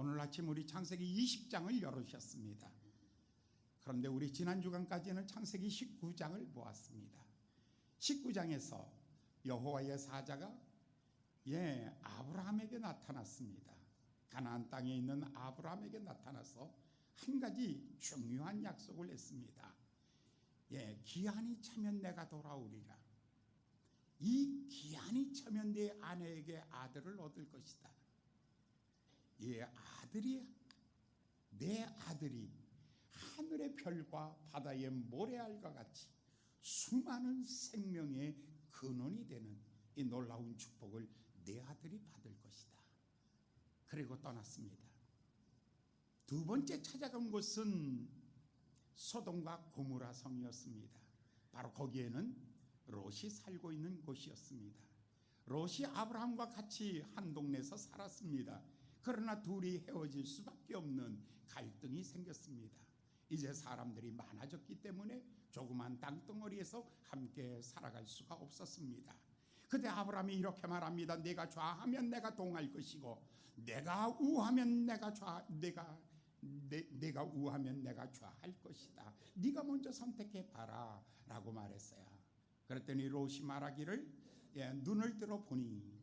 오늘 아침 우리 창세기 20장을 열으셨습니다. 그런데 우리 지난 주간까지는 창세기 19장을 보았습니다. 19장에서 여호와의 사자가 아브라함에게 나타났습니다. 가나안 땅에 있는 아브라함에게 나타나서 한 가지 중요한 약속을 했습니다. 기한이 차면 내가 돌아오리라. 이 기한이 차면 내 아내에게 아들을 얻을 것이다. 내 아들이 하늘의 별과 바다의 모래알과 같이 수많은 생명의 근원이 되는 이 놀라운 축복을 내 아들이 받을 것이다. 그리고 떠났습니다. 두 번째 찾아간 곳은 소돔과 고모라 성이었습니다. 바로 거기에는 롯이 살고 있는 곳이었습니다. 롯이 아브라함과 같이 한 동네에서 살았습니다. 그러나 둘이 헤어질 수밖에 없는 갈등이 생겼습니다. 이제 사람들이 많아졌기 때문에 조그만 땅덩어리에서 함께 살아갈 수가 없었습니다. 그때 아브라함이 이렇게 말합니다. 내가 좌하면 내가 동할 것이고 내가 우하면 내가 좌할 것이다. 네가 먼저 선택해 봐라 라고 말했어요. 그랬더니 롯이 말하기를 눈을 들어 보니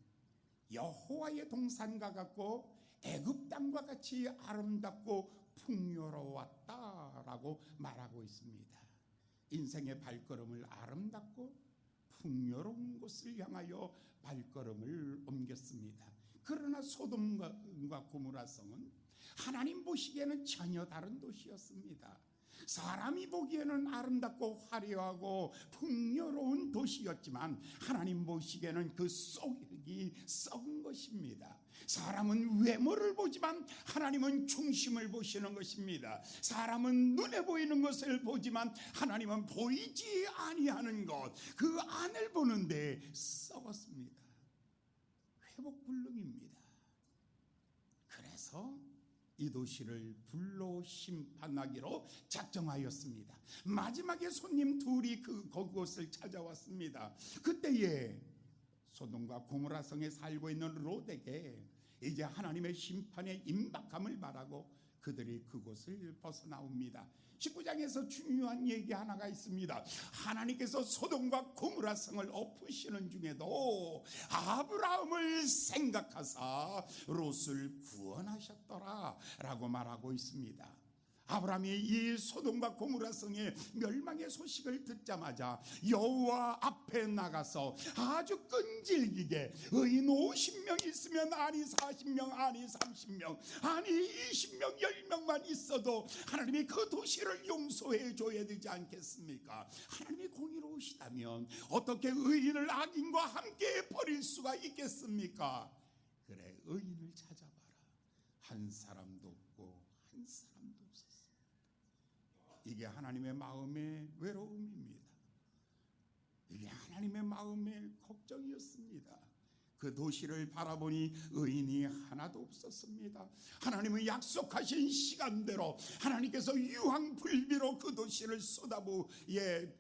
여호와의 동산과 같고 애굽 땅과 같이 아름답고 풍요로웠다라고 말하고 있습니다. 인생의 발걸음을 아름답고 풍요로운 곳을 향하여 발걸음을 옮겼습니다. 그러나 소돔과 고모라 성은 하나님 보시기에는 전혀 다른 도시였습니다. 사람이 보기에는 아름답고 화려하고 풍요로운 도시였지만 하나님 보시기에는 그 속이 썩은 것입니다. 사람은 외모를 보지만 하나님은 중심을 보시는 것입니다. 사람은 눈에 보이는 것을 보지만 하나님은 보이지 아니하는 것, 그 안을 보는데 썩었습니다. 회복불능입니다. 그래서 이 도시를 불로 심판하기로 작정하였습니다. 마지막에 손님 둘이 그곳을 찾아왔습니다. 그때에 소돔과 고모라 성에 살고 있는 롯에게 이제 하나님의 심판의 임박함을 말하고 그들이 그곳을 벗어나옵니다. 19장에서 중요한 얘기 하나가 있습니다. 하나님께서 소돔과 고모라 성을 엎으시는 중에도 아브라함을 생각하사 롯을 구원하셨더라 라고 말하고 있습니다. 아브라함이 이 소돔과 고모라 성의 멸망의 소식을 듣자마자 여호와 앞에 나가서 아주 끈질기게 의인 50명 있으면 아니 40명 아니 30명 아니 20명 10명만 있어도 하나님이 그 도시를 용서해 줘야 되지 않겠습니까? 하나님이 공의로우시다면 어떻게 의인을 악인과 함께 버릴 수가 있겠습니까? 그래, 의인을 찾아봐라. 한 사람도 없고 한 사람도 없었어. 이게 하나님의 마음의 외로움입니다. 이게 하나님의 마음의 걱정이었습니다. 그 도시를 바라보니 의인이 하나도 없었습니다. 하나님은 약속하신 시간대로 하나님께서 유황불비로 그 도시를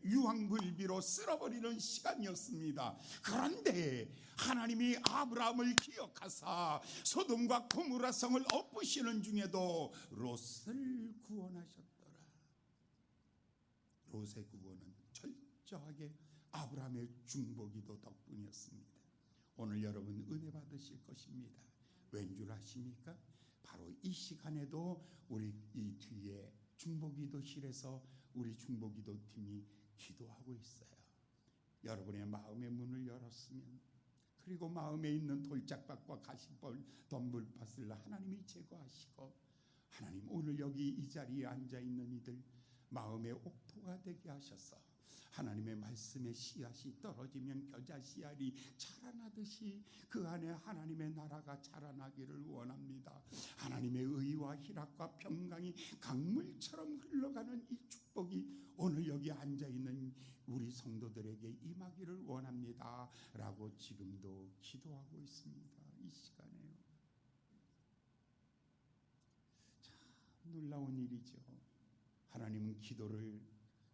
유황불비로 쓸어버리는 시간이었습니다. 그런데 하나님이 아브라함을 기억하사 소돔과 고모라 성을 엎으시는 중에도 롯을 구원하셨더라. 롯의 구원은 철저하게 아브라함의 중보기도 덕분이었습니다. 오늘 여러분 은혜 받으실 것입니다. 왠 줄 아십니까? 바로 이 시간에도 우리 이 뒤에 중보기도실에서 우리 중보기도 팀이 기도하고 있어요. 여러분의 마음의 문을 열었으면, 그리고 마음에 있는 돌짝밭과 가시벌 덤불밭을 하나님이 제거하시고, 하나님 오늘 여기 이 자리에 앉아있는 이들 마음의 옥토가 되게 하셔서 하나님의 말씀의 씨앗이 떨어지면 겨자 씨알이 자라나듯이 그 안에 하나님의 나라가 자라나기를 원합니다. 하나님의 의와 희락과 평강이 강물처럼 흘러가는 이 축복이 오늘 여기 앉아있는 우리 성도들에게 임하기를 원합니다 라고 지금도 기도하고 있습니다. 이 시간에요. 참 놀라운 일이죠.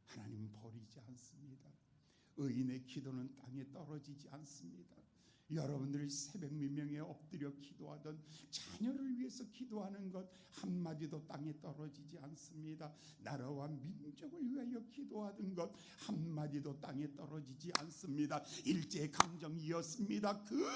하나님은 버리지 않습니다. 의인의 기도는 땅에 떨어지지 않습니다. 여러분들이 새벽 미명에 엎드려 기도하던 자녀를 위해서 기도하는 것 한마디도 땅에 떨어지지 않습니다. 나라와 민족을 위하여 기도하던 것 한마디도 땅에 떨어지지 않습니다. 일제의 강점기였습니다. 그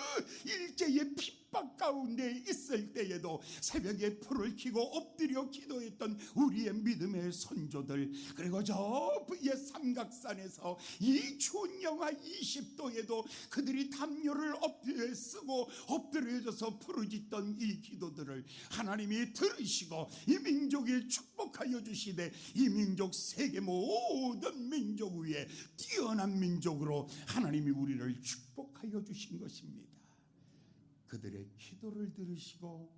일제의 핍박 가운데 있을 때에도 새벽에 불을 켜고 엎드려 기도했던 우리의 믿음의 선조들, 그리고 저 옛 삼각산에서 이 추운 영하 20도에도 그들이 담요를 엎드려 쓰고 엎드려져서 부르짖던 이 기도들을 하나님이 들으시고 이 민족이 축복하여 주시되 이 민족 세계 모든 민족 위에 뛰어난 민족으로 하나님이 우리를 축복하여 주신 것입니다. 그들의 기도를 들으시고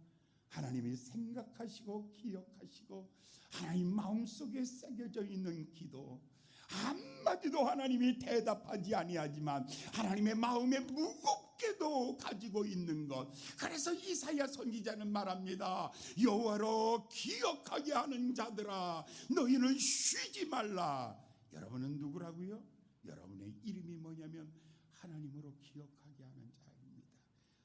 하나님이 생각하시고 기억하시고 하나님 마음속에 새겨져 있는 기도, 한마디도 하나님이 대답하지 아니하지만 하나님의 마음에 무겁게도 가지고 있는 것. 그래서 이사야 선지자는 말합니다. 여호와로 기억하게 하는 자들아 너희는 쉬지 말라. 여러분은 누구라고요? 여러분의 이름이 뭐냐면 하나님으로 기억하게 하는 자입니다.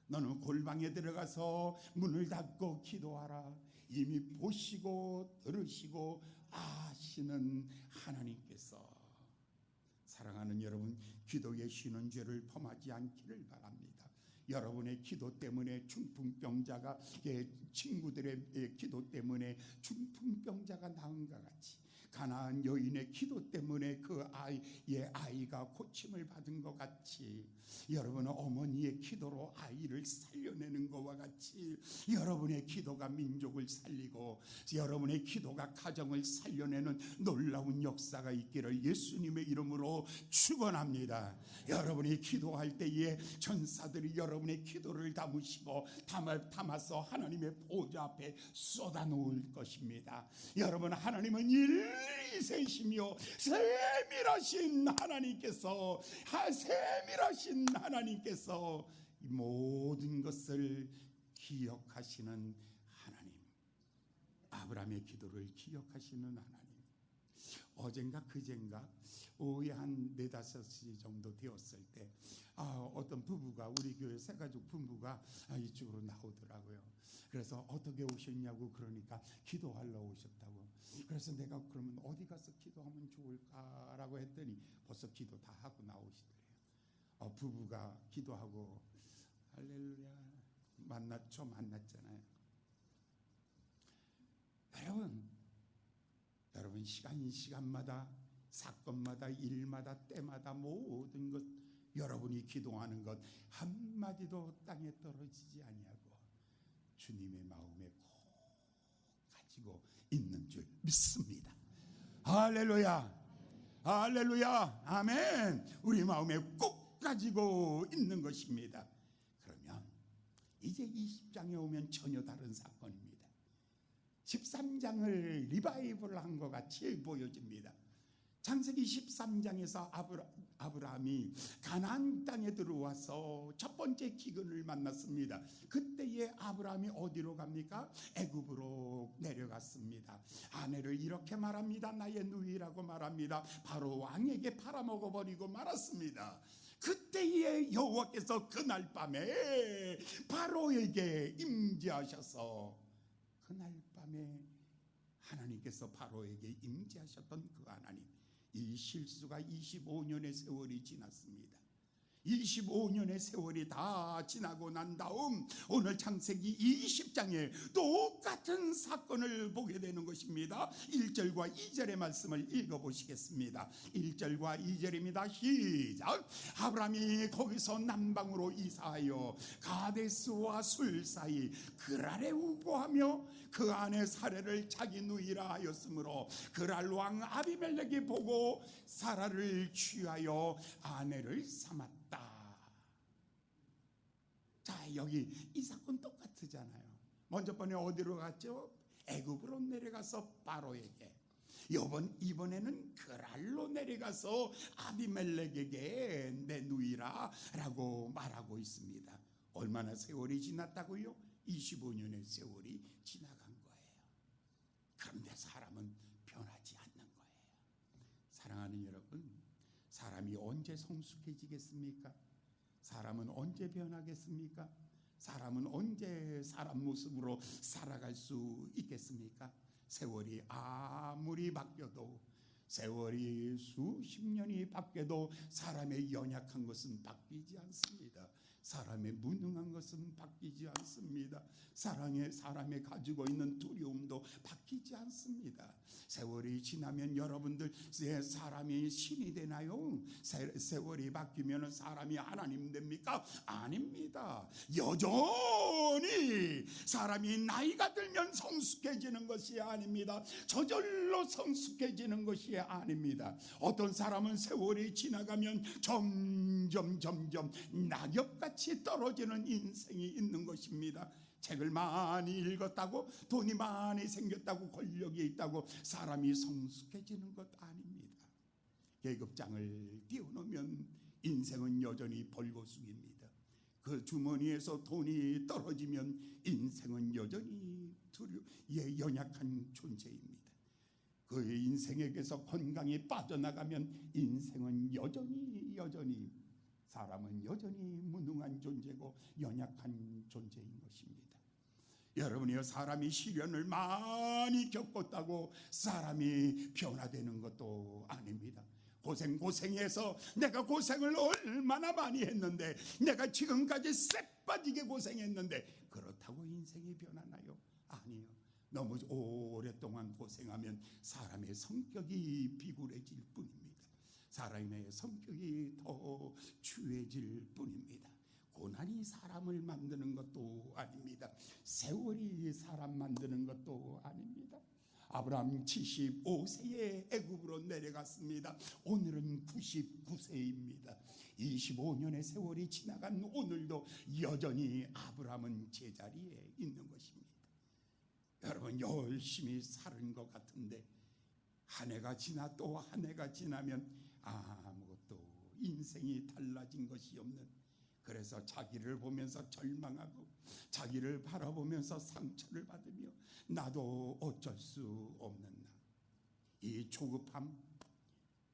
너는 골방에 들어가서 문을 닫고 기도하라. 이미 보시고 들으시고 아시는 하나님께서. 사랑하는 여러분, 기도에 쉬는 죄를 범하지 않기를 바랍니다. 여러분의 기도 때문에 중풍병자가 친구들의 기도 때문에 중풍병자가 나은 것 같이, 가나안 여인의 기도 때문에 그 아이가 고침을 받은 것 같이, 여러분은 어머니의 기도로 아이를 살려내는 것과 같이 여러분의 기도가 민족을 살리고 여러분의 기도가 가정을 살려내는 놀라운 역사가 있기를 예수님의 이름으로 축원합니다. 여러분이 기도할 때에 천사들이 여러분의 기도를 담으시고 담아서 하나님의 보좌 앞에 쏟아놓을 것입니다. 여러분, 하나님은 일리세시며 세밀하신 하나님께서 이 모든 것을 기억하시는 하나님, 아브라함의 기도를 기억하시는 하나님. 어젠가 그젠가 오후에 한 4-5시 정도 되었을 때 어떤 부부가, 우리 교회 새가족 부부가 이쪽으로 나오더라고요. 그래서 어떻게 오셨냐고 그러니까 기도하러 오셨다고. 그래서 내가 그러면 어디 가서 기도하면 좋을까라고 했더니 벌써 기도 다 하고 나오시더래요. 부부가 기도하고 할렐루야 만났잖아요. 여러분 시간마다 사건마다 일마다 때마다 모든 것 여러분이 기도하는 것 한마디도 땅에 떨어지지 아니하고 주님의 마음에 꼭 가지고 있는 줄 믿습니다. 할렐루야, 할렐루야, 아멘. 우리 마음에 꼭 가지고 있는 것입니다. 그러면 이제 20장에 오면 전혀 다른 사건입니다. 13장을 리바이벌 한 것 같이 보여집니다. 창세기 13장에서 아브라함이 가나안 땅에 들어와서 첫 번째 기근을 만났습니다. 그때에 아브라함이 어디로 갑니까? 애굽으로 내려갔습니다. 아내를 이렇게 말합니다. 나의 누이라고 말합니다. 바로 왕에게 팔아먹어버리고 말았습니다. 그때에 여호와께서 그날 밤에 바로에게 임재하셔서, 그날 밤에 하나님께서 바로에게 임재하셨던 그 하나님, 이 실수가 25년의 세월이 지났습니다. 25년의 세월이 다 지나고 난 다음 오늘 창세기 20장에 똑같은 사건을 보게 되는 것입니다. 1절과 2절의 말씀을 읽어보시겠습니다. 1절과 2절입니다. 시작. 아브라함이 거기서 남방으로 이사하여 가데스와 술 사이 그랄에 우거하며 그 안에 사례를 자기 누이라 하였으므로 그랄 왕 아비멜렉이 보고 사라를 취하여 아내를 삼았다. 자, 여기 이 사건 똑같잖아요. 먼저 번에 어디로 갔죠? 애굽으로 내려가서 바로에게, 이번에는 그랄로 내려가서 아비멜렉에게 내 누이라 라고 말하고 있습니다. 얼마나 세월이 지났다고요? 25년의 세월이 지나간 거예요. 그런데 사람은 변하지 않는 거예요. 사랑하는 여러분, 사람이 언제 성숙해지겠습니까? 사람은 언제 변하겠습니까? 사람은 언제 사람 모습으로 살아갈 수 있겠습니까? 세월이 아무리 바뀌어도, 세월이 수십 년이 바뀌어도 사람의 연약한 것은 바뀌지 않습니다. 사람의 무능한 것은 바뀌지 않습니다. 사람의 가지고 있는 두려움도 바뀌지 않습니다. 세월이 지나면 여러분들, 사람이 신이 되나요? 세월이 바뀌면 사람이 하나님 됩니까? 아닙니다. 여전히 사람이 나이가 들면 성숙해지는 것이 아닙니다. 저절로 성숙해지는 것이 아닙니다. 어떤 사람은 세월이 지나가면 점점 낙엽같이 떨어지는 인생이 있는 것입니다. 책을 많이 읽었다고, 돈이 많이 생겼다고, 권력이 있다고 사람이 성숙해지는 것 아닙니다. 계급장을 띄워놓으면 인생은 여전히 벌거숭입니다. 그 주머니에서 돈이 떨어지면 인생은 여전히 연약한 존재입니다. 그 인생에게서 건강이 빠져나가면 인생은 여전히 사람은 여전히 무능한 존재고 연약한 존재인 것입니다. 여러분이요, 사람이 시련을 많이 겪었다고 사람이 변화되는 것도 아닙니다. 고생해서 내가 고생을 얼마나 많이 했는데, 내가 지금까지 쎄빠지게 고생했는데 그렇다고 인생이 변하나요? 아니요. 너무 오랫동안 고생하면 사람의 성격이 비굴해질 뿐입니다. 사람의 성격이 더 추해질 뿐입니다. 고난이 사람을 만드는 것도 아닙니다. 세월이 사람 만드는 것도 아닙니다. 아브라함 75세에 애굽으로 내려갔습니다. 오늘은 99세입니다. 25년의 세월이 지나간 오늘도 여전히 아브라함은 제자리에 있는 것입니다. 여러분, 열심히 사는 것 같은데 한 해가 지나 또 한 해가 지나면 아무것도 인생이 달라진 것이 없는, 그래서 자기를 보면서 절망하고 자기를 바라보면서 상처를 받으며 나도 어쩔 수 없는 나, 이 조급함,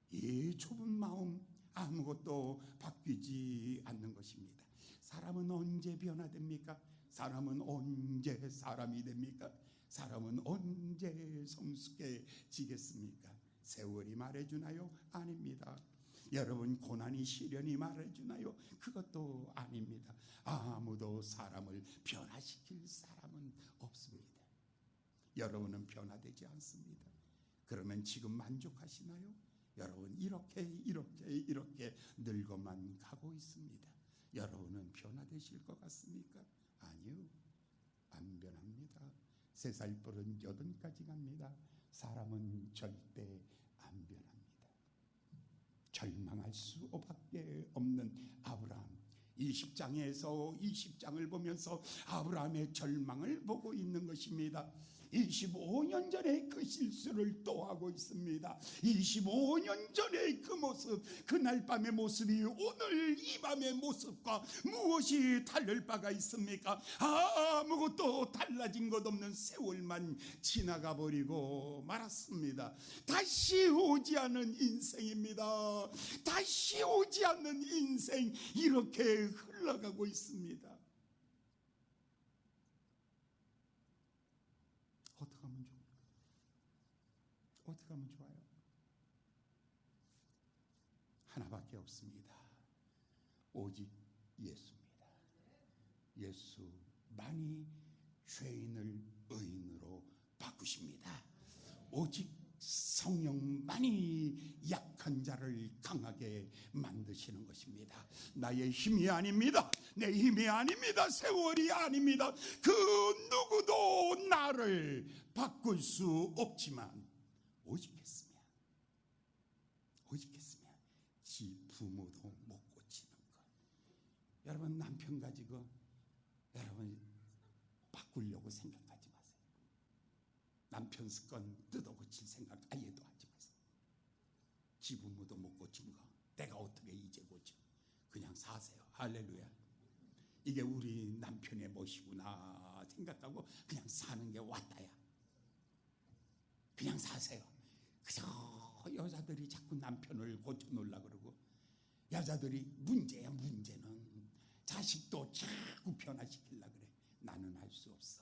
이 좁은 마음, 아무것도 바뀌지 않는 것입니다. 사람은 언제 변화됩니까? 사람은 언제 사람이 됩니까? 사람은 언제 성숙해지겠습니까? 세월이 말해주나요? 아닙니다. 여러분, 고난이 시련이 말해주나요? 그것도 아닙니다. 아무도 사람을 변화시킬 사람은 없습니다. 여러분은 변화되지 않습니다. 그러면 지금 만족하시나요? 여러분, 이렇게 늙어만 가고 있습니다. 여러분은 변화되실 것 같습니까? 아니요, 안 변합니다. 3살 버른 80까지 갑니다. 사람은 절대 안 변합니다. 절망할 수밖에 없는 아브라함, 20장에서 20장을 보면서 아브라함의 절망을 보고 있는 것입니다. 25년 전에 그 실수를 또 하고 있습니다. 25년 전에 그 모습, 그날 밤의 모습이 오늘 이 밤의 모습과 무엇이 다를 바가 있습니까? 아무것도 달라진 것 없는 세월만 지나가 버리고 말았습니다. 다시 오지 않는 인생입니다. 다시 오지 않는 인생, 이렇게 흘러가고 있습니다. 어떻게 하면 좋을까? 어떻게 하면 좋아요? 하나밖에 없습니다. 오직 예수입니다. 예수만이 죄인을 의인으로 바꾸십니다. 오직 성령만이 약한 자를 강하게 만드시는 것입니다. 나의 힘이 아닙니다. 내 힘이 아닙니다. 세월이 아닙니다. 그 누구도 나를 바꿀 수 없지만 오직 했으면 지 부모도 못 고치는 것. 여러분, 남편 가지고 여러분 바꾸려고 생각하지 마세요. 남편 습관 뜯어 고칠 생각 아예도 하지 마세요. 지 부모도 못 고친 거 내가 어떻게 이제 고쳐? 그냥 사세요. 할렐루야. 이게 우리 남편의 멋이구나 생각하고 그냥 사는 게 왔다야. 그냥 사세요. 그저 여자들이 자꾸 남편을 고쳐놓으려고 그러고, 여자들이 문제는 자식도 자꾸 변화시키려고 그래. 나는 할 수 없어.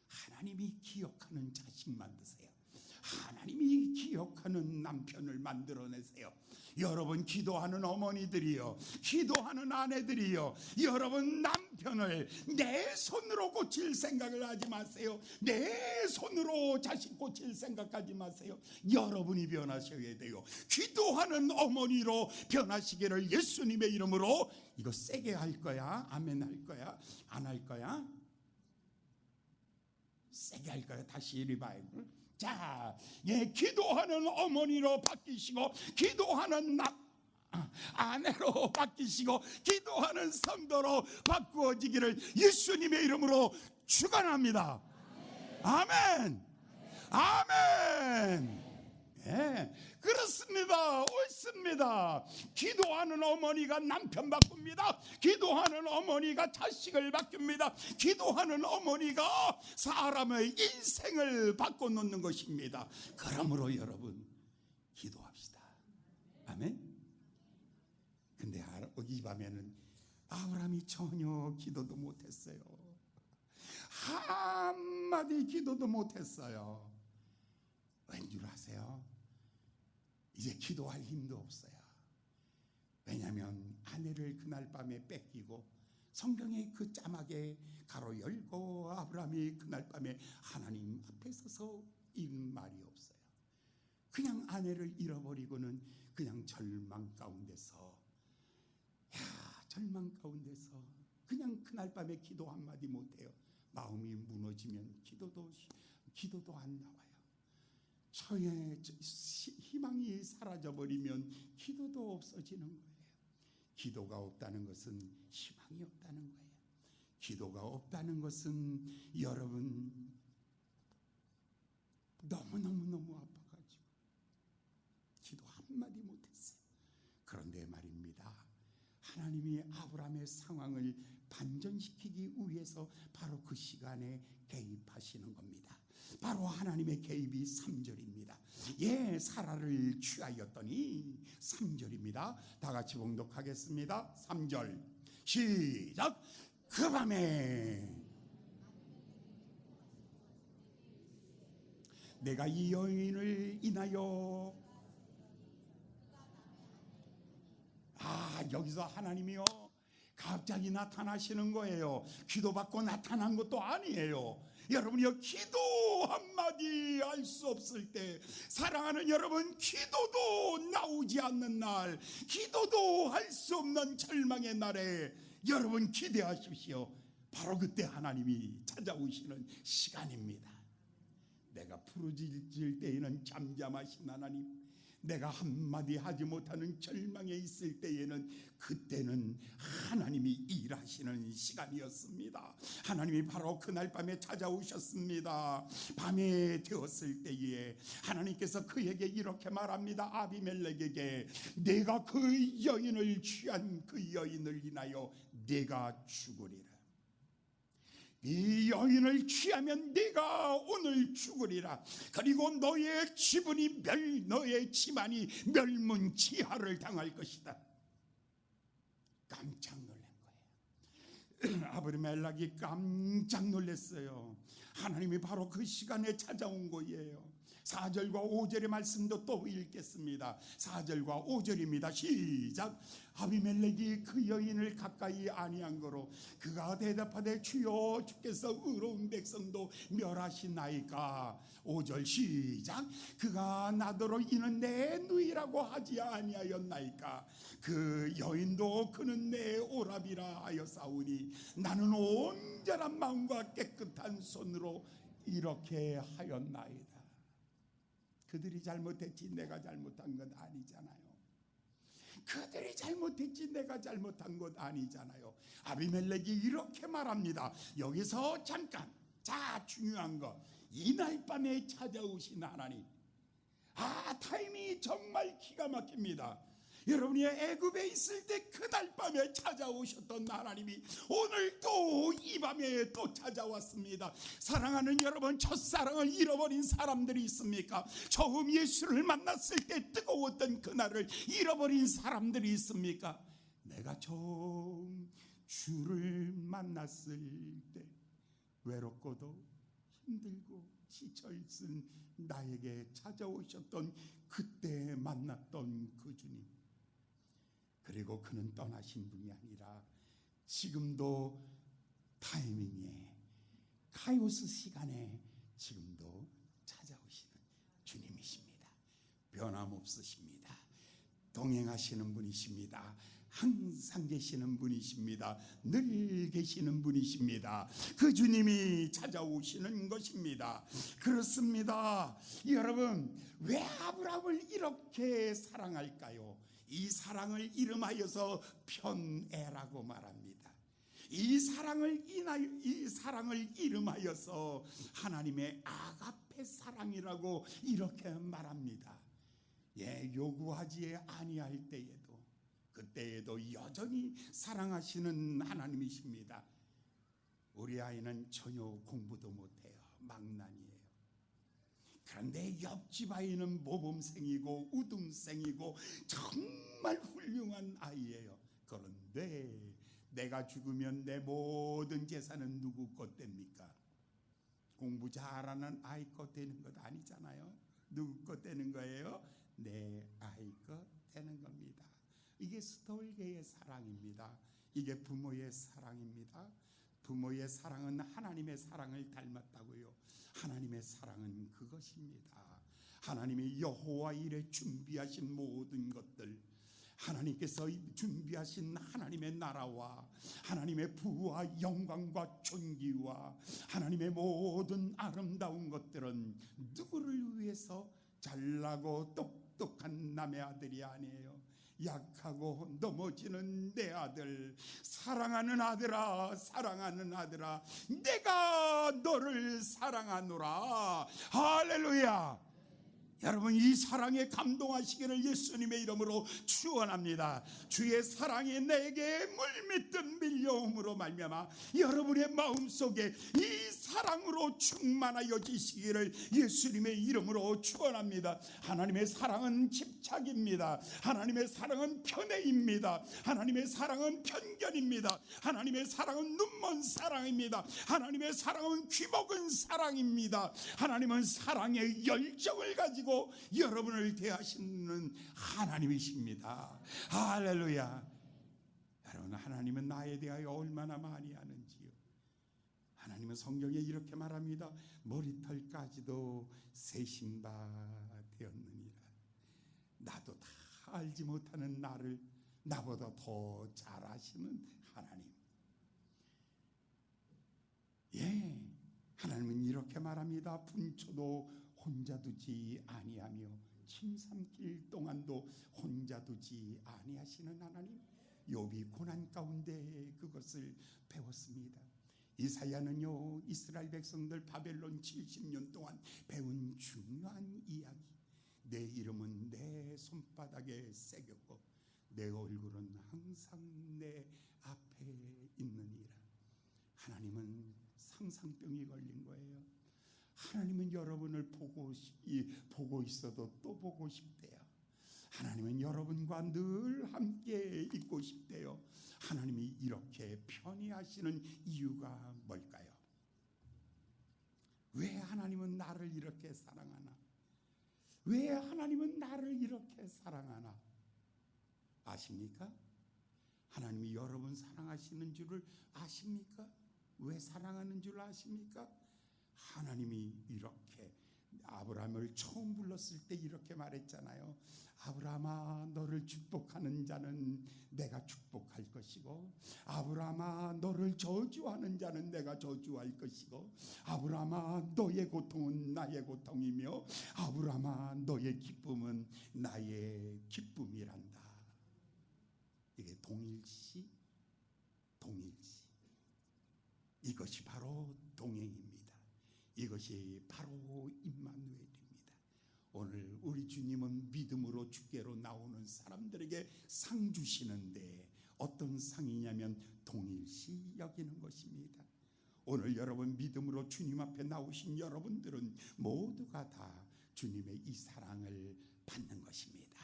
하나님이 기억하는 자식 만드세요. 하나님이 기억하는 남편을 만들어내세요. 여러분 기도하는 어머니들이요, 기도하는 아내들이요, 여러분 남편을 내 손으로 고칠 생각을 하지 마세요. 내 손으로 자식 고칠 생각하지 마세요. 여러분이 변하셔야 돼요. 기도하는 어머니로 변하시기를 예수님의 이름으로. 이거 세게 할 거야? 아멘 할 거야? 안 할 거야? 세게 할 거야? 다시 리바이블. 자, 기도하는 어머니로 바뀌시고, 기도하는 아내로 바뀌시고, 기도하는 성도로 바꾸어지기를 예수님의 이름으로 축원합니다. 아멘. 아멘. 그렇습니다. 옳습니다. 기도하는 어머니가 남편 바꿉니다. 기도하는 어머니가 자식을 바꿉니다. 기도하는 어머니가 사람의 인생을 바꿔놓는 것입니다. 그러므로 여러분 기도합시다. 아멘. 근데 이 밤에는 아브라함이 전혀 기도도 못했어요. 한마디 기도도 못했어요. 왠줄 아세요? 이제 기도할 힘도 없어요. 왜냐하면 아내를 그날 밤에 뺏기고, 성경에 그 자막에 가로 열고 아브라함이 그날 밤에 하나님 앞에 서서 이런 말이 없어요. 그냥 아내를 잃어버리고는 그냥 절망 가운데서, 절망 가운데서 그냥 그날 밤에 기도 한마디 못해요. 마음이 무너지면 기도도 안 나와요. 저의 희망이 사라져버리면 기도도 없어지는 거예요. 기도가 없다는 것은 희망이 없다는 거예요. 기도가 없다는 것은 여러분 너무너무 아파가지고 기도 한마디 못했어요. 그런데 말입니다, 하나님이 아브라함의 상황을 반전시키기 위해서 바로 그 시간에 개입하시는 겁니다. 바로 하나님의 개입이 3절입니다. 사라를 취하였더니 3절입니다. 다 같이 봉독하겠습니다. 3절 시작. 그 밤에 내가 이 여인을 인하여, 여기서 하나님이요 갑자기 나타나시는 거예요. 기도받고 나타난 것도 아니에요. 여러분이요, 기도 한마디 할 수 없을 때, 사랑하는 여러분, 기도도 나오지 않는 날, 기도도 할 수 없는 절망의 날에 여러분 기대하십시오. 바로 그때 하나님이 찾아오시는 시간입니다. 내가 부르짖을 때에는 잠잠하신 하나님, 내가 한마디 하지 못하는 절망에 있을 때에는, 그때는 하나님이 일하시는 시간이었습니다. 하나님이 바로 그날 밤에 찾아오셨습니다. 밤에 되었을 때에 하나님께서 그에게 이렇게 말합니다. 아비멜렉에게, 내가 그 여인을 취한 그 여인을 인하여 내가 죽으리라. 이 여인을 취하면 네가 오늘 죽으리라. 그리고 너의 지분이 너의 집안이 멸문지하를 당할 것이다. 깜짝 놀란 거예요. 아브라멜렉이 깜짝 놀랐어요. 하나님이 바로 그 시간에 찾아온 거예요. 4절과 5절의 말씀도 또 읽겠습니다. 4절과 5절입니다. 시작. 아비멜렉이 그 여인을 가까이 아니한 거로 그가 대답하되, 주여, 주께서 의로운 백성도 멸하시나이까. 5절 시작. 그가 나더러 이는 내 누이라고 하지 아니하였나이까. 그 여인도 그는 내 오랍이라 하여 싸우니 나는 온전한 마음과 깨끗한 손으로 이렇게 하였나이다. 그들이 잘못했지 내가 잘못한 건 아니잖아요. 그들이 잘못했지 내가 잘못한 것 아니잖아요. 아비멜렉이 이렇게 말합니다. 여기서 잠깐, 중요한 거, 이날 밤에 찾아오신 하나님, 타이밍이 정말 기가 막힙니다. 여러분이 애굽에 있을 때 그날 밤에 찾아오셨던 하나님이 오늘 또 이 밤에 또 찾아왔습니다. 사랑하는 여러분, 첫사랑을 잃어버린 사람들이 있습니까? 처음 예수를 만났을 때 뜨거웠던 그날을 잃어버린 사람들이 있습니까? 내가 처음 주를 만났을 때 외롭고도 힘들고 지쳐있은 나에게 찾아오셨던 그때 만났던 그 주님, 그리고 그는 떠나신 분이 아니라 지금도 타이밍에 카이오스 시간에 지금도 찾아오시는 주님이십니다. 변함없으십니다. 동행하시는 분이십니다. 항상 계시는 분이십니다. 늘 계시는 분이십니다. 그 주님이 찾아오시는 것입니다. 그렇습니다. 여러분, 왜 아브라함을 이렇게 사랑할까요? 이 사랑을 이름하여서 편애라고 말합니다. 이 사랑을 이름하여서 하나님의 아가페 사랑이라고 이렇게 말합니다. 요구하지 아니할 때에도 그때에도 여전히 사랑하시는 하나님이십니다. 우리 아이는 전혀 공부도 못해요. 망난이에요. 그런데 옆집 아이는 모범생이고 우등생이고 정말 훌륭한 아이예요. 그런데 내가 죽으면 내 모든 재산은 누구 것 됩니까? 공부 잘하는 아이 것 되는 것 아니잖아요. 누구 것 되는 거예요? 내 아이 것 되는 겁니다. 이게 스톨게의 사랑입니다. 이게 부모의 사랑입니다. 부모의 사랑은 하나님의 사랑을 닮았다고요. 하나님의 사랑은 그것입니다. 하나님이 여호와 일에 준비하신 모든 것들, 하나님께서 준비하신 하나님의 나라와 하나님의 부와 영광과 존귀와 하나님의 모든 아름다운 것들은 누구를 위해서? 잘나고 똑똑한 남의 아들이 아니에요. 약하고 넘어지는 내 아들, 사랑하는 아들아, 사랑하는 아들아, 내가 너를 사랑하노라. 할렐루야. 여러분, 이 사랑에 감동하시기를 예수님의 이름으로 축원합니다. 주의 사랑이 내게 물밀듯 밀려옴으로 말미암아 여러분의 마음속에 이 사랑으로 충만하여지시기를 예수님의 이름으로 축원합니다. 하나님의 사랑은 집착입니다. 하나님의 사랑은 편애입니다. 하나님의 사랑은 편견입니다. 하나님의 사랑은 눈먼 사랑입니다. 하나님의 사랑은 귀먹은 사랑입니다. 하나님은 사랑의 열정을 가지고 여러분을 대하시는 하나님이십니다. 할렐루야. 여러분, 하나님은 나에 대하여 얼마나 많이 아는지요. 하나님은 성경에 이렇게 말합니다. 머리털까지도 세신 바 되었느니라. 나도 다 알지 못하는 나를 나보다 더 잘 아시는 하나님. 하나님은 이렇게 말합니다. 분초도 혼자 두지 아니하며 침삼킬 동안도 혼자 두지 아니하시는 하나님. 욥이 고난 가운데 그것을 배웠습니다. 이사야는요, 이스라엘 백성들 바벨론 70년 동안 배운 중요한 이야기. 내 이름은 내 손바닥에 새겼고 내 얼굴은 항상 내 앞에 있느니라. 하나님은 상상병이 걸린 거예요. 하나님은 여러분을 보고 있어도 또 보고 싶대요. 하나님은 여러분과 늘 함께 있고 싶대요. 하나님이 이렇게 편애하시는 이유가 뭘까요? 왜 하나님은 나를 이렇게 사랑하나? 왜 하나님은 나를 이렇게 사랑하나? 아십니까? 하나님이 여러분 사랑하시는 줄을 아십니까? 왜 사랑하는 줄 아십니까? 하나님이 이렇게 아브라함을 처음 불렀을 때 이렇게 말했잖아요. 아브라함아, 너를 축복하는 자는 내가 축복할 것이고, 아브라함아, 너를 저주하는 자는 내가 저주할 것이고, 아브라함아, 너의 고통은 나의 고통이며, 아브라함아, 너의 기쁨은 나의 기쁨이란다. 이게 동일시. 이것이 바로 동행입니다. 이것이 바로 임마누엘입니다. 오늘 우리 주님은 믿음으로 주께로 나오는 사람들에게 상 주시는데 어떤 상이냐면 동일시 여기는 것입니다. 오늘 여러분 믿음으로 주님 앞에 나오신 여러분들은 모두가 다 주님의 이 사랑을 받는 것입니다.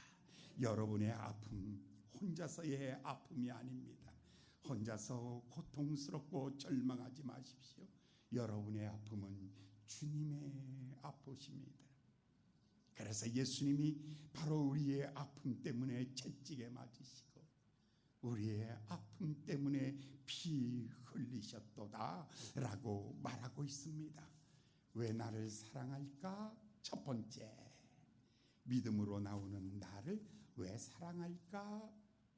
여러분의 아픔 혼자서의 아픔이 아닙니다. 혼자서 고통스럽고 절망하지 마십시오. 여러분의 아픔은 주님의 아프십니다. 그래서 예수님이 바로 우리의 아픔 때문에 채찍에 맞으시고 우리의 아픔 때문에 피 흘리셨도다 라고 말하고 있습니다. 왜 나를 사랑할까? 첫 번째, 믿음으로 나오는 나를 왜 사랑할까?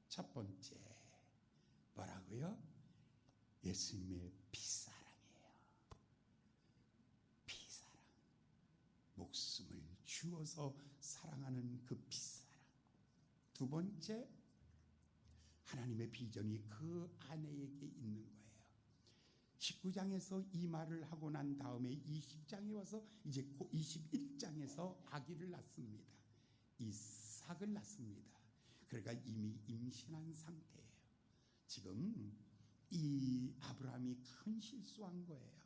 첫 번째, 뭐라고요? 예수님의 피사랑이에요. 피사랑, 목숨을 주어서 사랑하는 그 피사랑. 두 번째, 하나님의 비전이 그 아내에게 있는 거예요. 19장에서 이 말을 하고 난 다음에 20장에 와서 이제 21장에서 아기를 낳습니다. 이삭을 낳습니다. 그러니까 이미 임신한 상태예요. 지금 이 아브라함이 큰 실수한 거예요.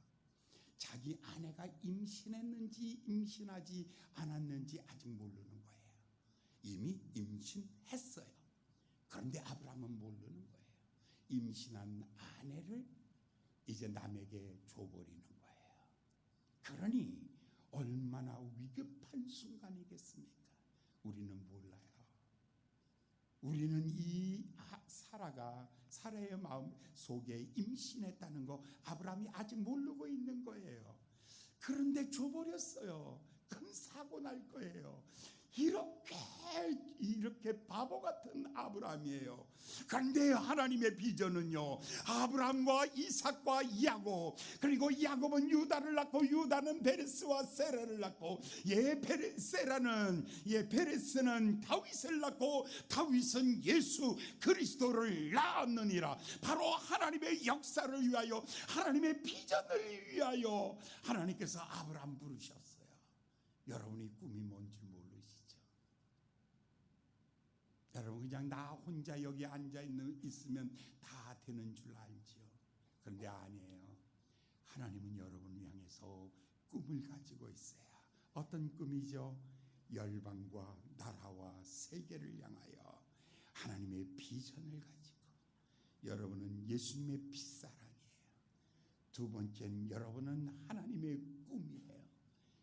자기 아내가 임신했는지 임신하지 않았는지 아직 모르는 거예요. 이미 임신했어요. 그런데 아브라함은 모르는 거예요. 임신한 아내를 이제 남에게 줘버리는 거예요. 그러니 얼마나 위급한 순간이겠습니까? 우리는 몰라요. 우리는 이 사라의 마음 속에 임신했다는 거 아브라함이 아직 모르고 있는 거예요. 그런데 줘버렸어요. 큰 사고 날 거예요. 이렇게 바보 같은 아브라함이에요. 그런데 하나님의 비전은요, 아브라함과 이삭과 야곱, 그리고 야곱은 유다를 낳고 유다는 베레스와 세라를 낳고 베레스는 다윗을 낳고 다윗은 예수 그리스도를 낳았느니라. 바로 하나님의 역사를 위하여, 하나님의 비전을 위하여 하나님께서 아브라함 부르셨어요. 여러분이 꿈이 뭔지 모르시죠? 여러분 그냥 나 혼자 여기 앉아 있으면 다 되는 줄 알지요. 그런데 아니에요. 하나님은 여러분을 향해서 꿈을 가지고 있어요. 어떤 꿈이죠? 열방과 나라와 세계를 향하여 하나님의 비전을 가지고. 여러분은 예수님의 핏사랑이에요. 두 번째는 여러분은 하나님의 꿈이에요.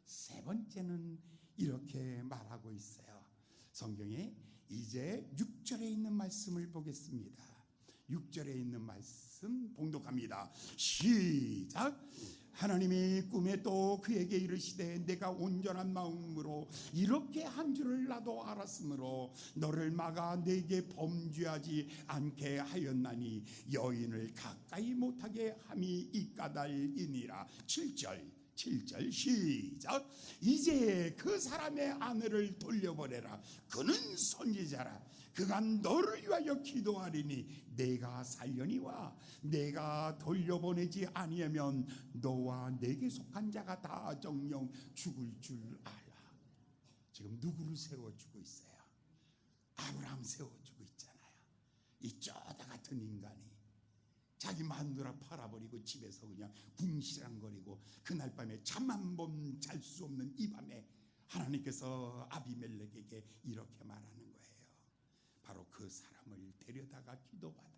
세 번째는 이렇게 말하고 있어요. 성경에 이제 6절에 있는 말씀을 보겠습니다. 6절에 있는 말씀 봉독합니다. 시작. 하나님이 꿈에 또 그에게 이르시되 내가 온전한 마음으로 이렇게 한 줄을 나도 알았으므로 너를 막아 내게 범죄하지 않게 하였나니 여인을 가까이 못하게 함이 이까달이니라. 7절 시작. 이제 그 사람의 아내를 돌려보내라. 그는 선지자라. 그가 너를 위하여 기도하리니 내가 살려니와 내가 돌려보내지 아니하면 너와 내게 속한 자가 다 정령 죽을 줄 알아. 지금 누구를 세워주고 있어요? 아브라함 세워주고 있잖아요. 이 쪼다 같은 인간이 자기 마누라 팔아버리고 집에서 그냥 궁시렁거리고 그날 밤에 잠 한 번 잘 수 없는 이 밤에 하나님께서 아비멜렉에게 이렇게 말하는 거예요. 바로 그 사람을 데려다가 기도받아라.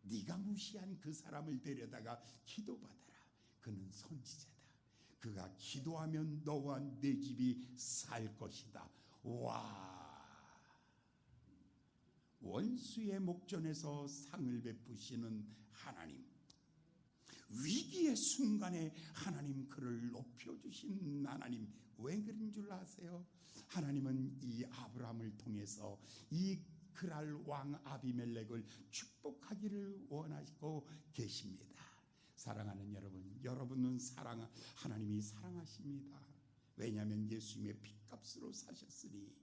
네가 무시한 그 사람을 데려다가 기도받아라. 그는 선지자다. 그가 기도하면 너와 내 집이 살 것이다. 와! 원수의 목전에서 상을 베푸시는 하나님, 위기의 순간에 하나님 그를 높여주신 하나님, 왜 그런 줄 아세요? 하나님은 이 아브라함을 통해서 이 그랄 왕 아비멜렉을 축복하기를 원하시고 계십니다. 사랑하는 여러분, 여러분은 하나님이 사랑하십니다. 왜냐하면 예수님의 핏값으로 사셨으니.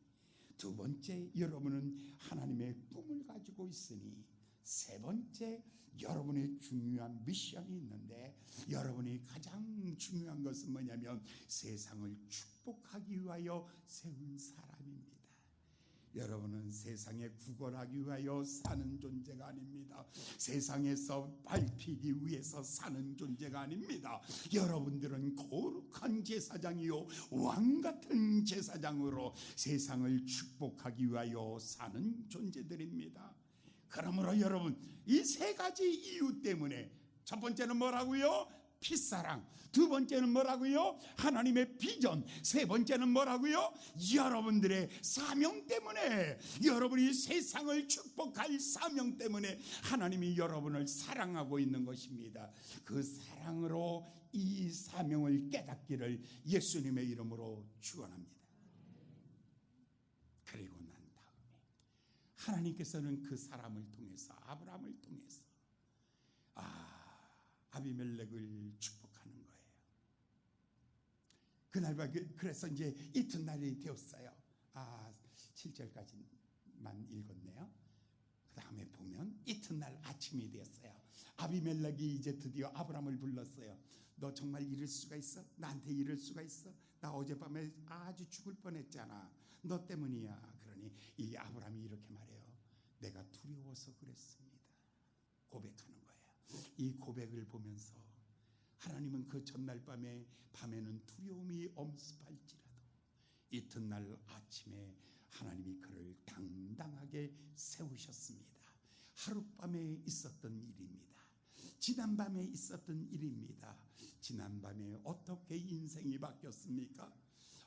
두 번째, 여러분은 하나님의 꿈을 가지고 있으니. 세 번째, 여러분의 중요한 미션이 있는데, 여러분이 가장 중요한 것은 뭐냐면 세상을 축복하기 위하여 세운 사람입니다. 여러분은 세상에 구걸하기 위하여 사는 존재가 아닙니다. 세상에서 밟히기 위해서 사는 존재가 아닙니다. 여러분들은 거룩한 제사장이요 왕같은 제사장으로 세상을 축복하기 위하여 사는 존재들입니다. 그러므로 여러분, 이 세 가지 이유 때문에, 첫 번째는 뭐라고요? 핏사랑. 두 번째는 뭐라고요? 하나님의 비전. 세 번째는 뭐라고요? 여러분들의 사명 때문에, 여러분이 세상을 축복할 사명 때문에 하나님이 여러분을 사랑하고 있는 것입니다. 그 사랑으로 이 사명을 깨닫기를 예수님의 이름으로 축원합니다. 그리고 난 다음에 하나님께서는 그 사람을 통해서, 아브라함을 통해서 아비멜렉을 축복하는 거예요. 그날 그래서 이제 이튿날이 되었어요. 7절까지만 읽었네요. 그 다음에 보면 이튿날 아침이 되었어요. 아비멜렉이 이제 드디어 아브라함을 불렀어요. 너 정말 이럴 수가 있어? 나한테 이럴 수가 있어? 나 어젯밤에 아주 죽을 뻔했잖아. 너 때문이야. 그러니 이 아브라함이 이렇게 말해요. 내가 두려워서 그랬습니다. 고백하는 거예요. 이 고백을 보면서 하나님은 그 전날 밤에는 두려움이 엄습할지라도 이튿날 아침에 하나님이 그를 당당하게 세우셨습니다. 하룻밤에 있었던 일입니다. 지난밤에 있었던 일입니다. 지난밤에 어떻게 인생이 바뀌었습니까?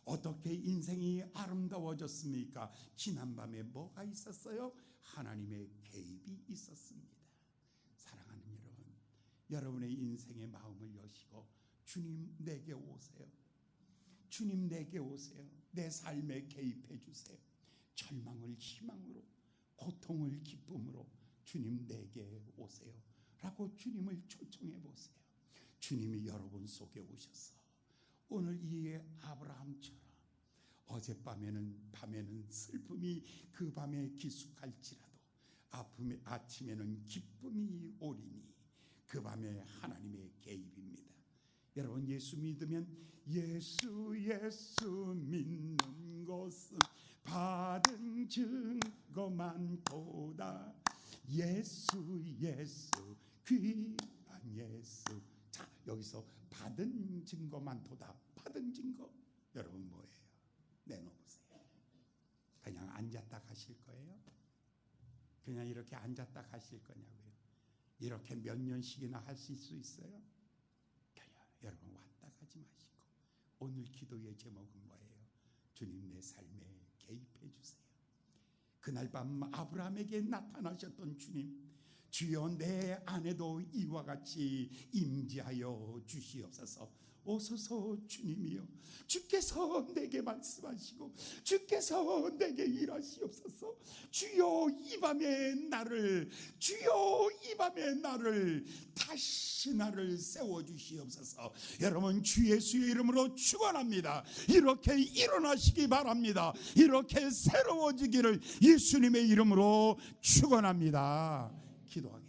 어떻게 인생이 아름다워졌습니까? 지난밤에 뭐가 있었어요? 하나님의 개입이 있었습니다. 사랑하는 여러분, 여러분의 인생의 마음을 여시고 주님 내게 오세요. 주님 내게 오세요. 내 삶에 개입해 주세요. 절망을 희망으로, 고통을 기쁨으로 주님 내게 오세요 라고 주님을 초청해 보세요. 주님이 여러분 속에 오셔서 오늘 이 아브라함처럼 밤에는 슬픔이 그 밤에 기숙할지라도 아침에는 기쁨이 오리니 그 밤에 하나님의 개입입니다. 여러분, 예수 믿으면 예수 믿는 것은 받은 증거만 보다. 예수 귀한 예수. 자, 여기서 받은 증거만 보다. 받은 증거, 여러분 뭐예요? 내놓으세요. 그냥 앉았다 가실 거예요? 그냥 이렇게 앉았다 가실 거냐고요? 이렇게 몇 년씩이나 하실 수 있어요? 그냥 여러분 왔다 가지 마시고 오늘 기도의 제목은 뭐예요? 주님 내 삶에 개입해 주세요. 그날 밤 아브라함에게 나타나셨던 주님, 주여 내 안에도 이와 같이 임재하여 주시옵소서. 오소서 주님이여, 주께서 내게 말씀하시고 주께서 내게 일하시옵소서. 주여 이 밤에 나를 다시 나를 세워주시옵소서. 여러분, 주 예수의 이름으로 축원합니다. 이렇게 일어나시기 바랍니다. 이렇게 새로워지기를 예수님의 이름으로 축원합니다. 기도하겠습니다.